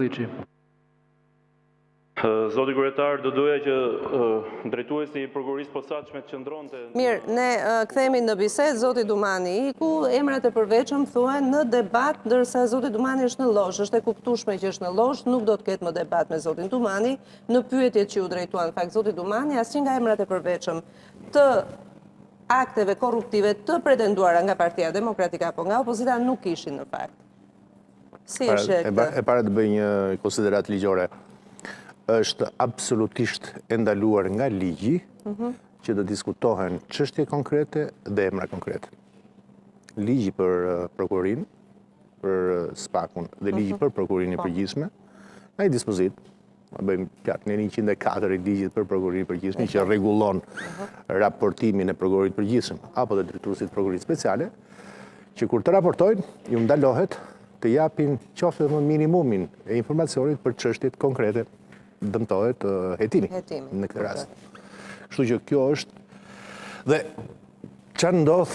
Milici. Zoti kryetar, do doja që drejtuesi i prokurorisë posaçme të qëndronte. Mirë, ne kthehemi në bisedë, zoti Dumani, ku emrat e përveçëm thuhen në debat, ndërsa zoti Dumani është në loshë. Është e kuptueshme që është në loshë, nuk do të ketë më debat me zotin Dumani. Në pyetjet që u drejtuan fakt zoti Dumani, asnjë nga emrat e përveçëm të akteve korruptive të pretenduara nga Partia Demokratike apo nga opozita nuk ishin në fakt. Si është këtë? E para të bëj një konsiderat ligjore. Është absolutisht e ndaluar nga ligji që të diskutohen çështje konkrete dhe emra konkrete. Ligji për prokurorin, për SPAK-un dhe ligji për prokurinë e përgjithshme, ai dispozit, bëjmë pjatë në 104 i ligjit për prokurinë e përgjithshme që rregullon raportimin e prokurorit përgjithshëm apo të drejtuesit prokurorisë speciale, që kur të raportojnë, ju ndalohet të japin qoftë edhe minimumin e informacionit për çështjet konkrete. Dëmtohet hetimi në këtë rast. Kështu që kjo është dhe çfarë ndodh,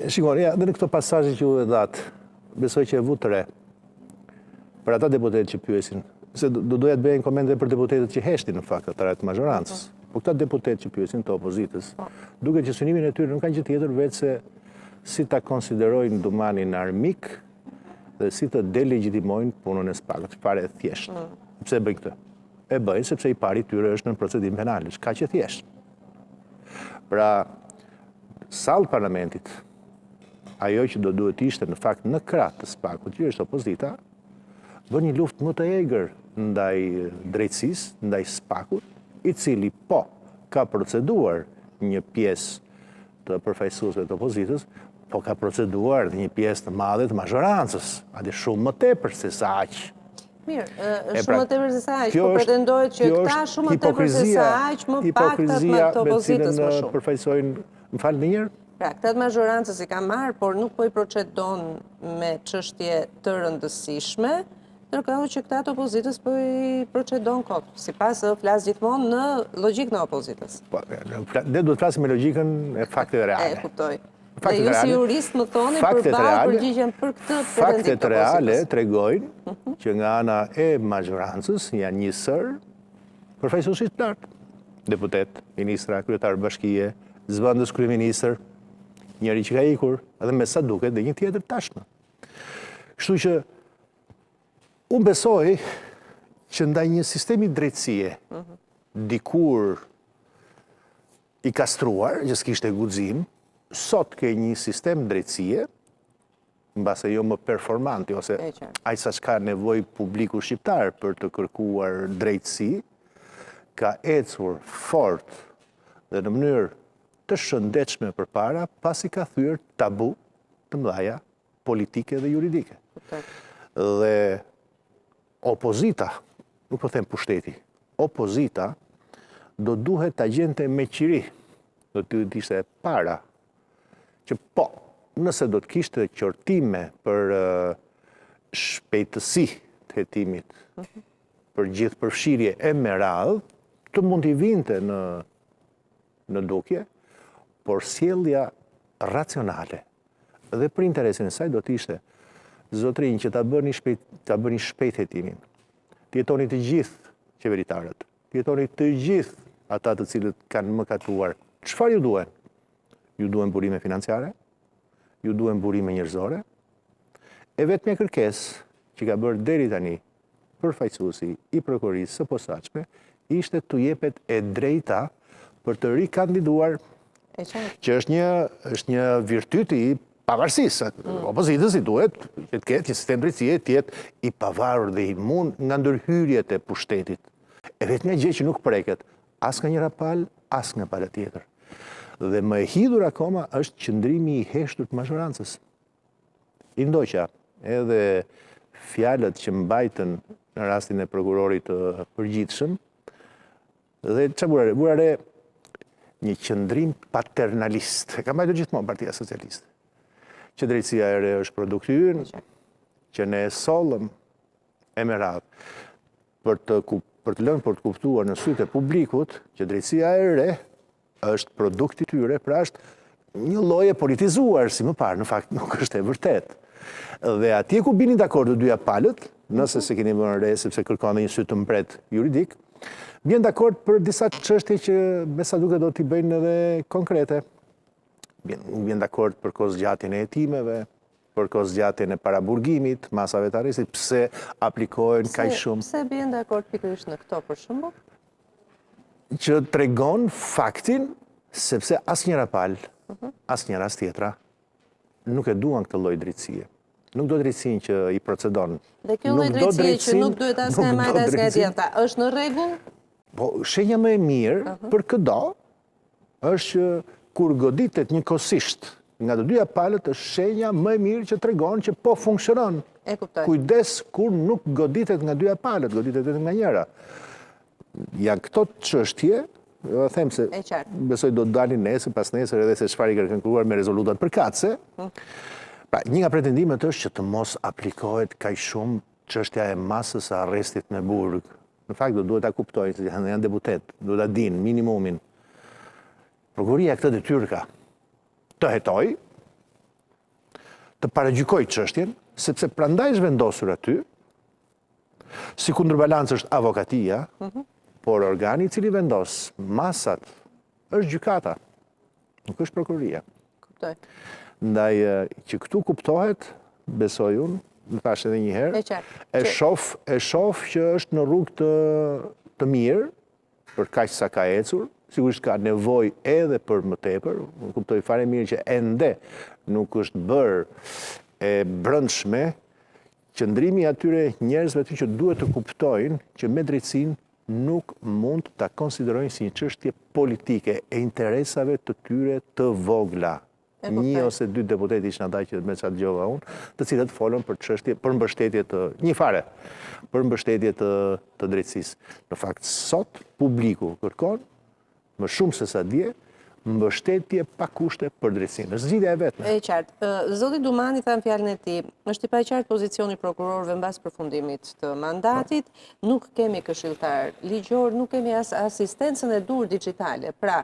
shikoni, edhe në këto pasazhe që u dhatë, besoj që e vu të re për ata deputetë që pyesin, se do doja të bëjnë komente për deputetët që heshtin në fakt ata të majorancës. Po këta deputetë që pyesin të opozitës, duket që synimin e tyre nuk kanë gjë tjetër veç se si ta konsiderojnë Dumanin armik dhe si të delegitimojnë punën e SPAK-ut, fare thjesht. Pse bëjnë këtë? E bëjnë sepse i pari tyre është në procedim penal, ka që thjesht. Pra, sallë parlamentit, ajo që do duhet ishte në fakt në krah të SPAK-ut, që është opozita, bën një luftë më të egër ndaj drejtësisë, ndaj SPAK-ut, i cili po ka proceduar një pjesë të përfaqësuesve të opozitës, po ka proceduar dhe një pjesë të madhe të majorancës, atë shumë më tepër se sa aq. Mirë, shumë më tepër se sa aq, po pretendohet që këta shumë më tepër se sa aq, më paktat me të opozitës më shumë. Përfaqësojnë, më falni një herë? Pra, këta të majorancës i ka marrë, por nuk po i procedon me çështje të rëndësishme, ndërkohë që këta të opozitës po i procedon kot, sipas flas gjithmonë në logjikën e opozitës. Po, ne duhet të flasim me logjikën e fakteve reale. E kuptoj. Dhe ju si jurist më thoni përballë përgjigjen për këtë pretendim të opozitës. Faktet reale tregojnë që nga ana e majorancës janë njësër përfaqësuesit të lartë. Deputet, ministra, kryetar bashkie, zëvendës kryeministër, njëri që ka ikur, edhe me sa duket dhe një tjetër tashmë. Kështu që unë besoj që ndaj një sistemi drejtësie dikur i kastruar, që s'kishte guxim, sot ke një sistem drejtësie, mbase jo më performanti, ose ai sa ka nevojë publiku shqiptar për të kërkuar drejtësi, ka ecur fort dhe në mënyrë të shëndetshme përpara, pasi ka thyer tabu të mëdha politike dhe juridike. Dhe opozita, nuk po them pushteti, opozita do duhet ta gjente me qiri, do të ishte para që po, nëse do të kishte qortime për shpejtësi të hetimit, për gjithë përfshirje e me radhë, të mund t'i vinte në dukje, por sjellja racionale dhe për interesin e saj do t'ishte zotrinj që ta bëni shpejt hetimin. Të jetoni të gjithë qeveritarët, të jetoni të gjithë ata të cilët kanë mëkatuar. Çfarë ju duhen? Ju duhen burime financiare, ju duhen burime njerëzore, e vetmja kërkesë që ka bërë deri tani përfaqësuesi i prokurorisë së posaçme ishte t'u jepet e drejta për të rikandiduar, që është një virtyt i pavarësisë. Opozitës i duhet që të ketë një sistem drejtësie të jetë i pavarur dhe i mund nga ndërhyrjet e pushtetit. E vetmja gjë që nuk preket as nga njëra palë, as nga pala tjetër. Dhe më e hidhur akoma është qëndrimi i heshtur të majorancës. I ndoqa edhe fjalët që mbajtën në rastin e prokurorit të përgjithshëm, dhe çfarë burare një qëndrim paternalist. Ka mbajtur gjithmonë Partia Socialiste. Që drejtësia e re është produkti ynë, që ne e sollëm e me radhë për të lënë për të kuptuar në sytë e publikut që drejtësia e re është produkti tyre, pra është një lloj e politizuar, si më parë, në fakt nuk është e vërtet. Dhe atje ku binin dakord të dyja palët, nëse se keni vënë re, sepse kërkon dhe një sy të mbret juridik, vjen dakord për disa çështje që me sa duket do t'i bëjnë edhe konkrete. Vjen dakord për kozgjatjen e hetimeve, për kozgjatjen e paraburgimit, masave të arrestit, pse aplikojnë kaq shumë. Pse vjen dakord pikërisht në këto për shembull? Që tregon faktin sepse asnjëra palë, asnjëra as tjetra nuk e duan këtë lloj drejtësie. Nuk do drejtësinë që i procedon. Dhe kjo lloj drejtësie që nuk duhet asnjë e majtë asnjë e tjetra, është në rregull? Po, shenja më e mirë për këdo është që kur goditet njëkohësisht nga të dyja palët është shenja më e mirë që tregon që po funksionon. E kuptoj. Kujdes kur nuk goditet nga dyja palët, goditet edhe nga njëra. Janë këto çështje, do them se besoj do të dalin nesër, pas nesër edhe se çfarë i ka kërkuar me rezolutat përkatëse. Pra, një nga pretendimet është që të mos aplikohet kaq shumë çështja e masës së arrestit në burg. Në fakt do duhet ta kuptojnë se janë deputet, duhet ta dinë minimumin. Prokuroria këtë detyrë ka të hetoj, të paragjykojë çështjen, sepse prandaj është vendosur aty, si kundërbalancë është avokatia, por organi i cili vendos masat është gjykata, nuk është prokuroria. Kuptoj. Ndaj që këtu kuptohet, besoj unë, më thash edhe një herë, e shoh që është në rrugë të mirë, për kaq sa ka ecur, sigurisht ka nevojë edhe për më tepër, unë kuptoj fare mirë që ende nuk është bërë e brendshme qëndrimi atyre njerëzve që duhet të kuptojnë që me drejtësinë nuk mund ta konsiderojnë si një çështje politike e interesave të tyre të vogla. Një ose dy deputet ishin ata që me çfarë dëgjova unë, të cilët folën për çështje, për mbështetje të një fare, për mbështetje të drejtësisë. Në fakt sot publiku kërkon më shumë se sa dje mbështetje pa kushte për drejtësinë. Është zgjidhja e vetme. E qartë. Zoti Dumani tha në fjalën e tij, është i paqartë pozicioni prokurorëve mbas përfundimit të mandatit, nuk kemi këshilltar ligjor, nuk kemi as asistencën e dur digjitale. Pra,